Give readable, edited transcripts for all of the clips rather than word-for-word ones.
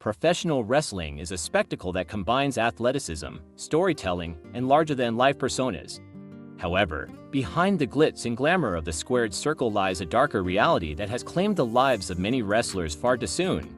Professional wrestling is a spectacle that combines athleticism, storytelling, and larger-than-life personas. However, behind the glitz and glamour of the squared circle lies a darker reality that has claimed the lives of many wrestlers far too soon.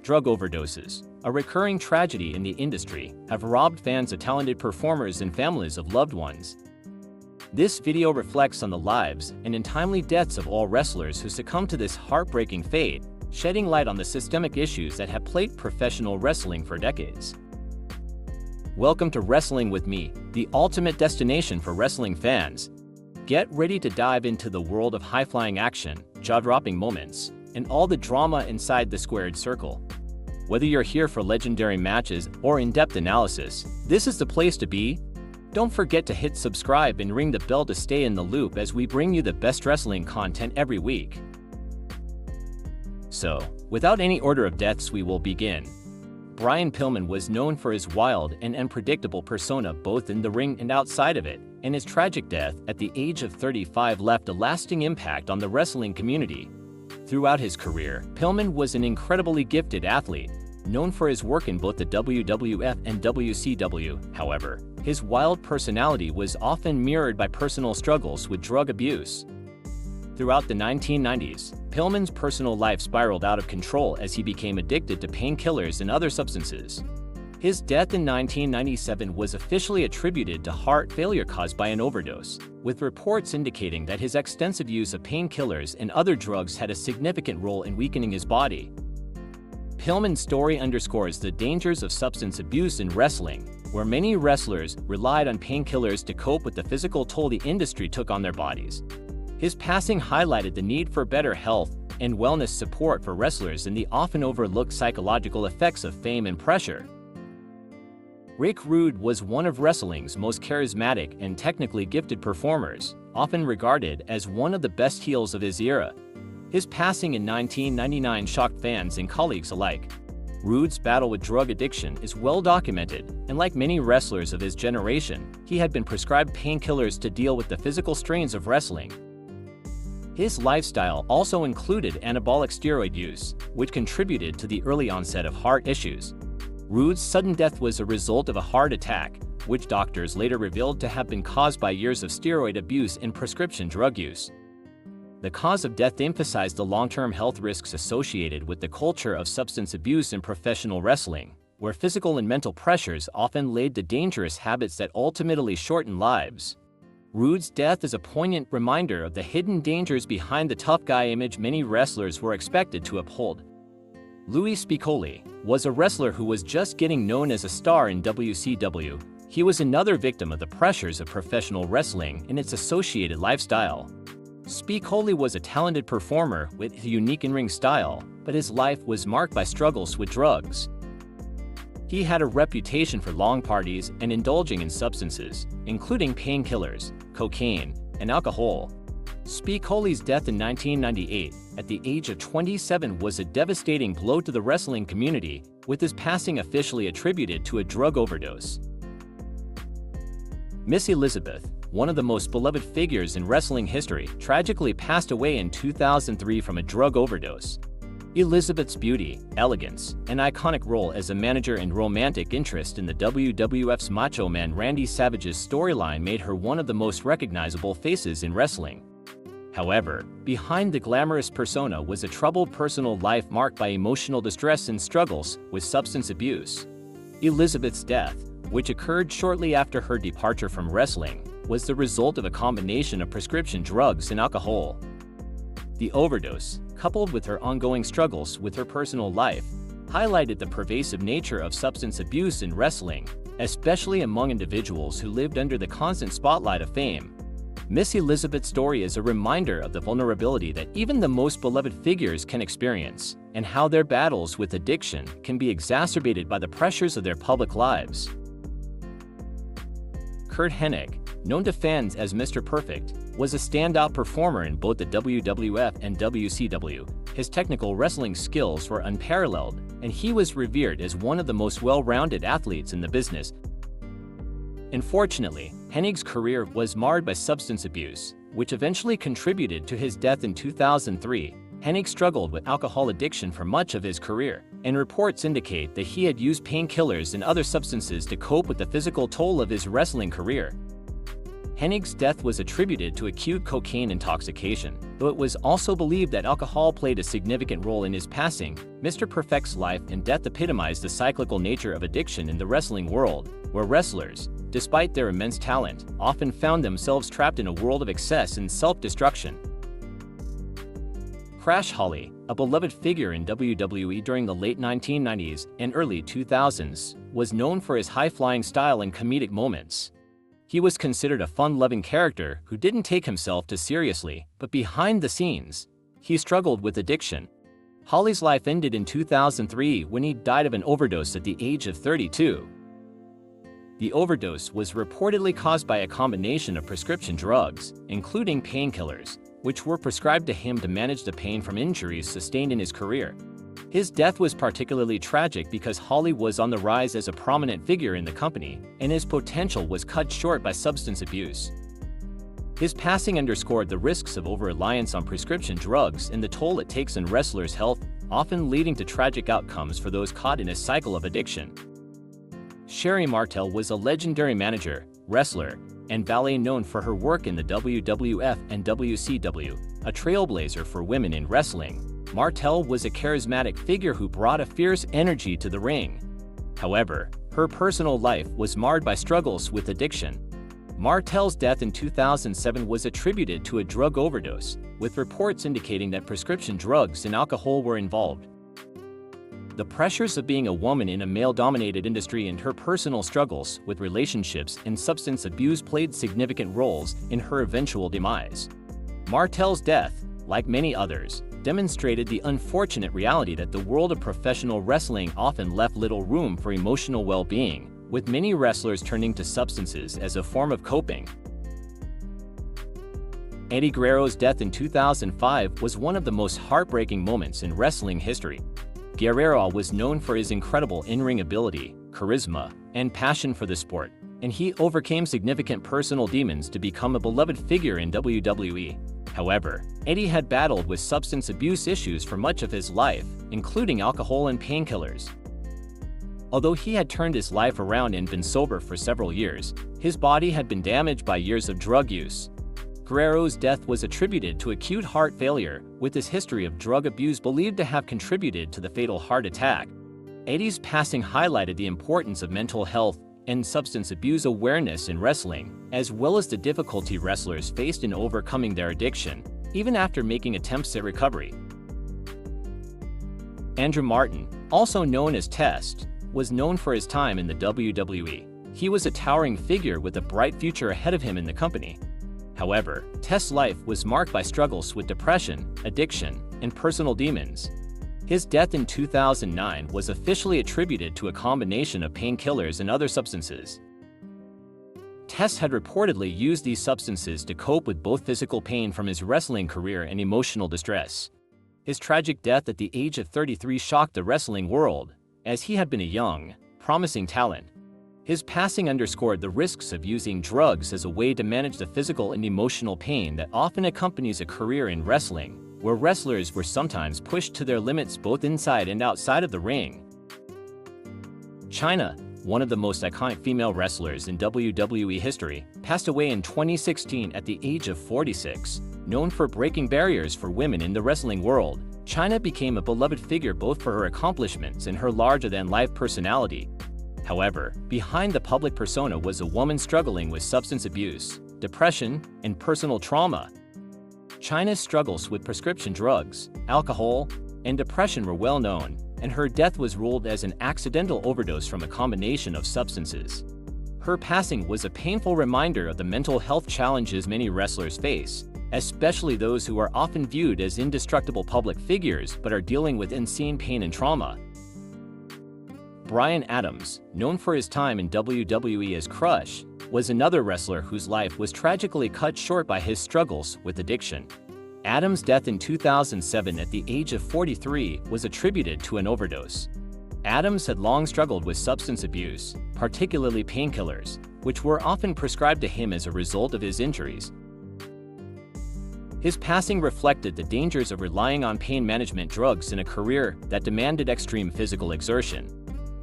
Drug overdoses, a recurring tragedy in the industry, have robbed fans of talented performers and families of loved ones. This video reflects on the lives and untimely deaths of all wrestlers who succumbed to this heartbreaking fate, shedding light on the systemic issues that have plagued professional wrestling for decades. Welcome to Wrestling with Me, the ultimate destination for wrestling fans. Get ready to dive into the world of high-flying action, jaw-dropping moments, and all the drama inside the squared circle. Whether you're here for legendary matches or in-depth analysis, this is the place to be. Don't forget to hit subscribe and ring the bell to stay in the loop as we bring you the best wrestling content every week. So, without any order of deaths, we will begin. Brian Pillman was known for his wild and unpredictable persona both in the ring and outside of it, and his tragic death at the age of 35 left a lasting impact on the wrestling community. Throughout his career, Pillman was an incredibly gifted athlete, known for his work in both the WWF and WCW. However, his wild personality was often mirrored by personal struggles with drug abuse. Throughout the 1990s, Pillman's personal life spiraled out of control as he became addicted to painkillers and other substances. His death in 1997 was officially attributed to heart failure caused by an overdose, with reports indicating that his extensive use of painkillers and other drugs had a significant role in weakening his body. Pillman's story underscores the dangers of substance abuse in wrestling, where many wrestlers relied on painkillers to cope with the physical toll the industry took on their bodies. His passing highlighted the need for better health and wellness support for wrestlers and the often overlooked psychological effects of fame and pressure. Roode was one of wrestling's most charismatic and technically gifted performers, often regarded as one of the best heels of his era. His passing in 1999 shocked fans and colleagues alike. Roode's battle with drug addiction is well documented, and like many wrestlers of his generation, he had been prescribed painkillers to deal with the physical strains of wrestling. His lifestyle also included anabolic steroid use, which contributed to the early onset of heart issues. Roode's sudden death was a result of a heart attack, which doctors later revealed to have been caused by years of steroid abuse and prescription drug use. The cause of death emphasized the long-term health risks associated with the culture of substance abuse in professional wrestling, where physical and mental pressures often led to dangerous habits that ultimately shorten lives. Roode's death is a poignant reminder of the hidden dangers behind the tough guy image many wrestlers were expected to uphold. Spicoli was a wrestler who was just getting known as a star in WCW. He was another victim of the pressures of professional wrestling and its associated lifestyle. Spicoli was a talented performer with a unique in-ring style, but his life was marked by struggles with drugs. He had a reputation for long parties and indulging in substances, including painkillers, cocaine, and alcohol. Spicoli's death in 1998, at the age of 27, was a devastating blow to the wrestling community, with his passing officially attributed to a drug overdose. Miss Elizabeth, one of the most beloved figures in wrestling history, tragically passed away in 2003 from a drug overdose. Elizabeth's beauty, elegance, and iconic role as a manager and romantic interest in the WWF's Macho Man Randy Savage's storyline made her one of the most recognizable faces in wrestling. However, behind the glamorous persona was a troubled personal life marked by emotional distress and struggles with substance abuse. Elizabeth's death, which occurred shortly after her departure from wrestling, was the result of a combination of prescription drugs and alcohol. The overdose, coupled with her ongoing struggles with her personal life, highlighted the pervasive nature of substance abuse in wrestling, especially among individuals who lived under the constant spotlight of fame. Miss Elizabeth's story is a reminder of the vulnerability that even the most beloved figures can experience, and how their battles with addiction can be exacerbated by the pressures of their public lives. Curt Hennig, known to fans as Mr. Perfect, was a standout performer in both the WWF and WCW. His technical wrestling skills were unparalleled, and he was revered as one of the most well-rounded athletes in the business. Unfortunately, Hennig's career was marred by substance abuse, which eventually contributed to his death in 2003. Hennig struggled with alcohol addiction for much of his career, and reports indicate that he had used painkillers and other substances to cope with the physical toll of his wrestling career. Hennig's death was attributed to acute cocaine intoxication, though it was also believed that alcohol played a significant role in his passing. Mr. Perfect's life and death epitomized the cyclical nature of addiction in the wrestling world, where wrestlers, despite their immense talent, often found themselves trapped in a world of excess and self-destruction. Crash Holly, a beloved figure in WWE during the late 1990s and early 2000s, was known for his high-flying style and comedic moments. He was considered a fun-loving character who didn't take himself too seriously, but behind the scenes, he struggled with addiction. Holly's life ended in 2003 when he died of an overdose at the age of 32. The overdose was reportedly caused by a combination of prescription drugs, including painkillers, which were prescribed to him to manage the pain from injuries sustained in his career. His death was particularly tragic because Holly was on the rise as a prominent figure in the company, and his potential was cut short by substance abuse. His passing underscored the risks of over-reliance on prescription drugs and the toll it takes on wrestlers' health, often leading to tragic outcomes for those caught in a cycle of addiction. Sher Martell was a legendary manager, wrestler, and valet known for her work in the WWF and WCW, a trailblazer for women in wrestling. Martell was a charismatic figure who brought a fierce energy to the ring. However, her personal life was marred by struggles with addiction. Martell's death in 2007 was attributed to a drug overdose, with reports indicating that prescription drugs and alcohol were involved. The pressures of being a woman in a male-dominated industry and her personal struggles with relationships and substance abuse played significant roles in her eventual demise. Martell's death, like many others, demonstrated the unfortunate reality that the world of professional wrestling often left little room for emotional well-being, with many wrestlers turning to substances as a form of coping. Eddie Guerrero's death in 2005 was one of the most heartbreaking moments in wrestling history. Guerrero was known for his incredible in-ring ability, charisma, and passion for the sport, and he overcame significant personal demons to become a beloved figure in WWE. However, Eddie had battled with substance abuse issues for much of his life, including alcohol and painkillers. Although he had turned his life around and been sober for several years, his body had been damaged by years of drug use. Guerrero's death was attributed to acute heart failure, with his history of drug abuse believed to have contributed to the fatal heart attack. Eddie's passing highlighted the importance of mental health and substance abuse awareness in wrestling, as well as the difficulty wrestlers faced in overcoming their addiction, even after making attempts at recovery. Andrew Martin, also known as Test, was known for his time in the WWE. He was a towering figure with a bright future ahead of him in the company. However, Test's life was marked by struggles with depression, addiction, and personal demons. His death in 2009 was officially attributed to a combination of painkillers and other substances. Test had reportedly used these substances to cope with both physical pain from his wrestling career and emotional distress. His tragic death at the age of 33 shocked the wrestling world, as he had been a young, promising talent. His passing underscored the risks of using drugs as a way to manage the physical and emotional pain that often accompanies a career in wrestling, where wrestlers were sometimes pushed to their limits both inside and outside of the ring. Chyna, one of the most iconic female wrestlers in WWE history, passed away in 2016 at the age of 46. Known for breaking barriers for women in the wrestling world, Chyna became a beloved figure both for her accomplishments and her larger-than-life personality. However, behind the public persona was a woman struggling with substance abuse, depression, and personal trauma. Chyna's struggles with prescription drugs, alcohol, and depression were well known, and her death was ruled as an accidental overdose from a combination of substances. Her passing was a painful reminder of the mental health challenges many wrestlers face, especially those who are often viewed as indestructible public figures but are dealing with insane pain and trauma. Bryan Adams, known for his time in WWE as Crush, was another wrestler whose life was tragically cut short by his struggles with addiction. Adams' death in 2007 at the age of 43 was attributed to an overdose. Adams had long struggled with substance abuse, particularly painkillers, which were often prescribed to him as a result of his injuries. His passing reflected the dangers of relying on pain management drugs in a career that demanded extreme physical exertion.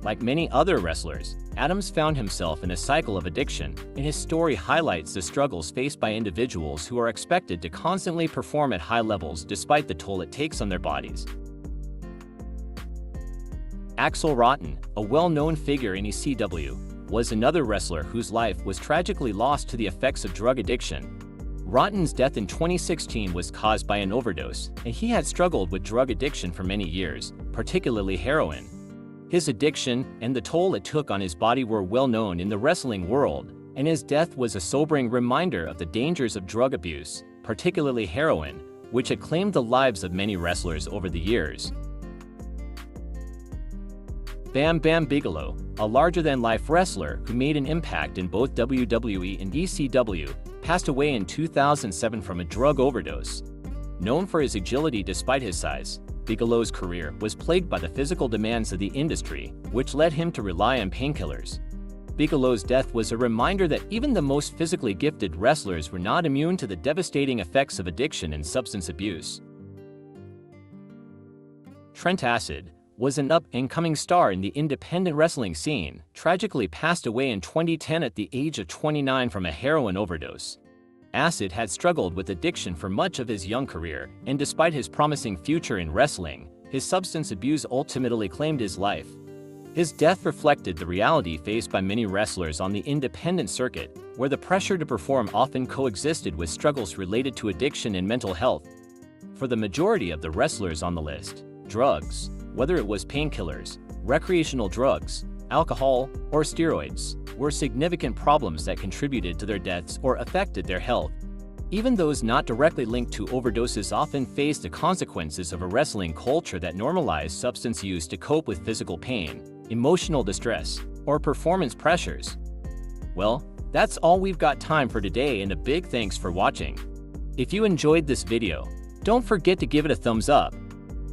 Like many other wrestlers, Adams found himself in a cycle of addiction, and his story highlights the struggles faced by individuals who are expected to constantly perform at high levels despite the toll it takes on their bodies. Axel Rotten, a well-known figure in ECW, was another wrestler whose life was tragically lost to the effects of drug addiction. Rotten's death in 2016 was caused by an overdose, and he had struggled with drug addiction for many years, particularly heroin. His addiction and the toll it took on his body were well known in the wrestling world, and his death was a sobering reminder of the dangers of drug abuse, particularly heroin, which had claimed the lives of many wrestlers over the years. Bam Bam Bigelow, a larger-than-life wrestler who made an impact in both WWE and ECW, passed away in 2007 from a drug overdose. Known for his agility despite his size, Bigelow's career was plagued by the physical demands of the industry, which led him to rely on painkillers. Bigelow's death was a reminder that even the most physically gifted wrestlers were not immune to the devastating effects of addiction and substance abuse. Trent Acid was an up-and-coming star in the independent wrestling scene, tragically passed away in 2010 at the age of 29 from a heroin overdose. Acid had struggled with addiction for much of his young career, and despite his promising future in wrestling, his substance abuse ultimately claimed his life. His death reflected the reality faced by many wrestlers on the independent circuit, where the pressure to perform often coexisted with struggles related to addiction and mental health. For the majority of the wrestlers on the list, drugs, whether it was painkillers, recreational drugs, alcohol, or steroids, were significant problems that contributed to their deaths or affected their health. Even those not directly linked to overdoses often faced the consequences of a wrestling culture that normalized substance use to cope with physical pain, emotional distress, or performance pressures. Well, that's all we've got time for today, and a big thanks for watching. If you enjoyed this video, don't forget to give it a thumbs up,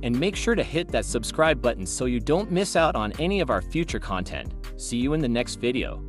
and make sure to hit that subscribe button so you don't miss out on any of our future content. See you in the next video.